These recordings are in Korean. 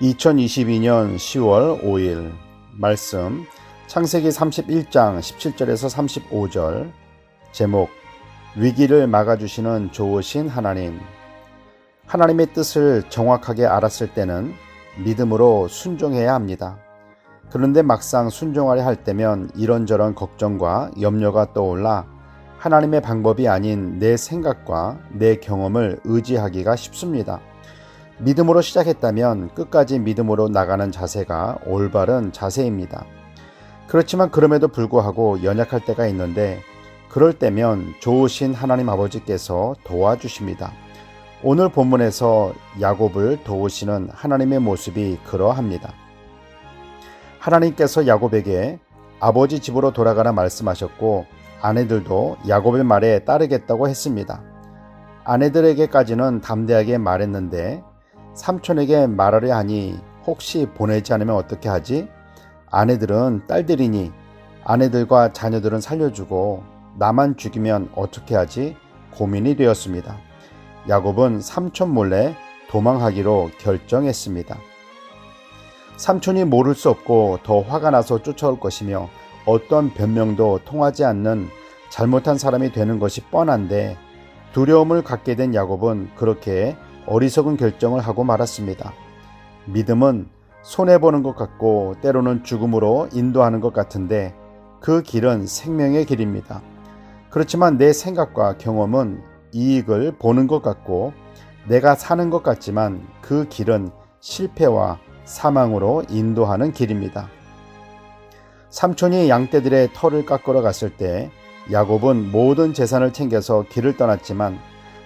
2022년 10월 5일 말씀 창세기 31장 17절에서 35절. 제목 위기를 막아주시는 좋으신 하나님. 하나님의 뜻을 정확하게 알았을 때는 믿음으로 순종해야 합니다. 그런데 막상 순종하려 할 때면 이런저런 걱정과 염려가 떠올라 하나님의 방법이 아닌 내 생각과 내 경험을 의지하기가 쉽습니다. 믿음으로 시작했다면 끝까지 믿음으로 나가는 자세가 올바른 자세입니다. 그렇지만 그럼에도 불구하고 연약할 때가 있는데 그럴 때면 좋으신 하나님 아버지께서 도와주십니다. 오늘 본문에서 야곱을 도우시는 하나님의 모습이 그러합니다. 하나님께서 야곱에게 아버지 집으로 돌아가라 말씀하셨고 아내들도 야곱의 말에 따르겠다고 했습니다. 아내들에게까지는 담대하게 말했는데 삼촌에게 말하려 하니 혹시 보내지 않으면 어떻게 하지? 아내들은 딸들이니 아내들과 자녀들은 살려주고 나만 죽이면 어떻게 하지? 고민이 되었습니다. 야곱은 삼촌 몰래 도망하기로 결정했습니다. 삼촌이 모를 수 없고 더 화가 나서 쫓아올 것이며 어떤 변명도 통하지 않는 잘못한 사람이 되는 것이 뻔한데 두려움을 갖게 된 야곱은 그렇게 어리석은 결정을 하고 말았습니다. 믿음은 손해보는 것 같고 때로는 죽음으로 인도하는 것 같은데 그 길은 생명의 길입니다. 그렇지만 내 생각과 경험은 이익을 보는 것 같고 내가 사는 것 같지만 그 길은 실패와 사망으로 인도하는 길입니다. 삼촌이 양떼들의 털을 깎으러 갔을 때 야곱은 모든 재산을 챙겨서 길을 떠났지만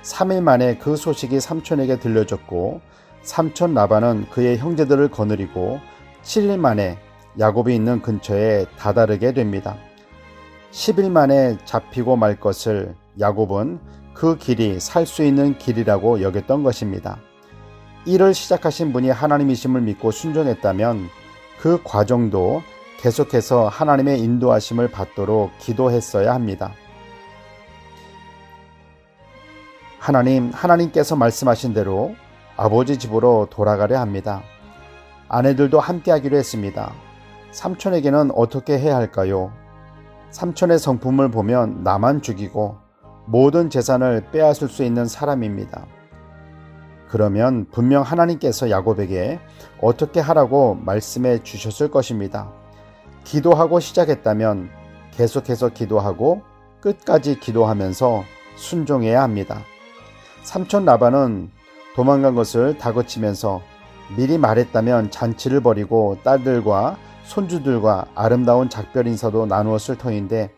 3일 만에 그 소식이 삼촌에게 들려졌고 삼촌 라반은 그의 형제들을 거느리고 7일 만에 야곱이 있는 근처에 다다르게 됩니다. 10일 만에 잡히고 말 것을 야곱은 그 길이 살 수 있는 길이라고 여겼던 것입니다. 일을 시작하신 분이 하나님이심을 믿고 순종했다면 그 과정도 계속해서 하나님의 인도하심을 받도록 기도했어야 합니다. 하나님께서 말씀하신 대로 아버지 집으로 돌아가려 합니다. 아내들도 함께 하기로 했습니다. 삼촌에게는 어떻게 해야 할까요? 삼촌의 성품을 보면 나만 죽이고 모든 재산을 빼앗을 수 있는 사람입니다. 그러면 분명 하나님께서 야곱에게 어떻게 하라고 말씀해 주셨을 것입니다. 기도하고 시작했다면 계속해서 기도하고 끝까지 기도하면서 순종해야 합니다. 삼촌 라반은 도망간 것을 다그치면서 미리 말했다면 잔치를 벌이고 딸들과 손주들과 아름다운 작별 인사도 나누었을 터인데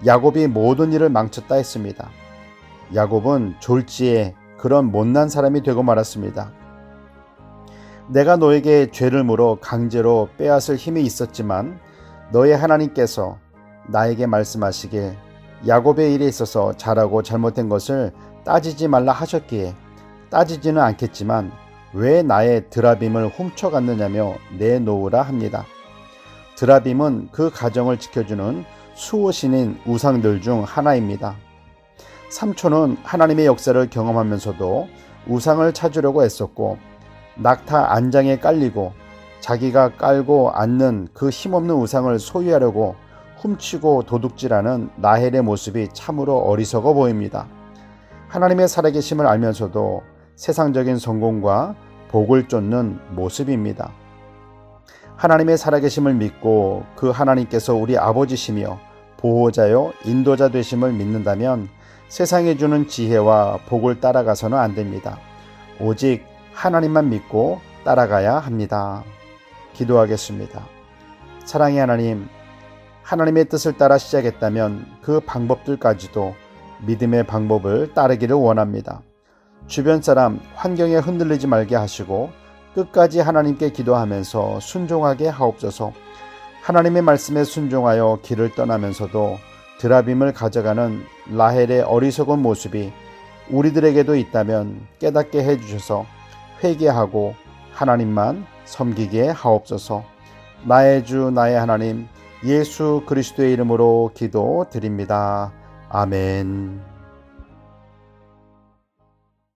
야곱이 모든 일을 망쳤다 했습니다. 야곱은 졸지에 그런 못난 사람이 되고 말았습니다. 내가 너에게 죄를 물어 강제로 빼앗을 힘이 있었지만 너의 하나님께서 나에게 말씀하시길 야곱의 일에 있어서 잘하고 잘못된 것을 따지지 말라 하셨기에 따지지는 않겠지만 왜 나의 드라빔을 훔쳐갔느냐며 내놓으라 합니다. 드라빔은 그 가정을 지켜주는 수호신인 우상들 중 하나입니다. 삼촌은 하나님의 역사를 경험하면서도 우상을 찾으려고 애썼고 낙타 안장에 깔리고 자기가 깔고 앉는 그 힘없는 우상을 소유하려고 훔치고 도둑질하는 라헬의 모습이 참으로 어리석어 보입니다. 하나님의 살아계심을 알면서도 세상적인 성공과 복을 쫓는 모습입니다. 하나님의 살아계심을 믿고 그 하나님께서 우리 아버지시며 보호자요 인도자 되심을 믿는다면 세상에 주는 지혜와 복을 따라가서는 안 됩니다. 오직 하나님만 믿고 따라가야 합니다. 기도하겠습니다. 사랑의 하나님, 하나님의 뜻을 따라 시작했다면 그 방법들까지도 믿음의 방법을 따르기를 원합니다. 주변 사람, 환경에 흔들리지 말게 하시고 끝까지 하나님께 기도하면서 순종하게 하옵소서. 하나님의 말씀에 순종하여 길을 떠나면서도 드라빔을 가져가는 라헬의 어리석은 모습이 우리들에게도 있다면 깨닫게 해주셔서 회개하고 하나님만 섬기게 하옵소서. 나의 주 나의 하나님 예수 그리스도의 이름으로 기도드립니다. 아멘.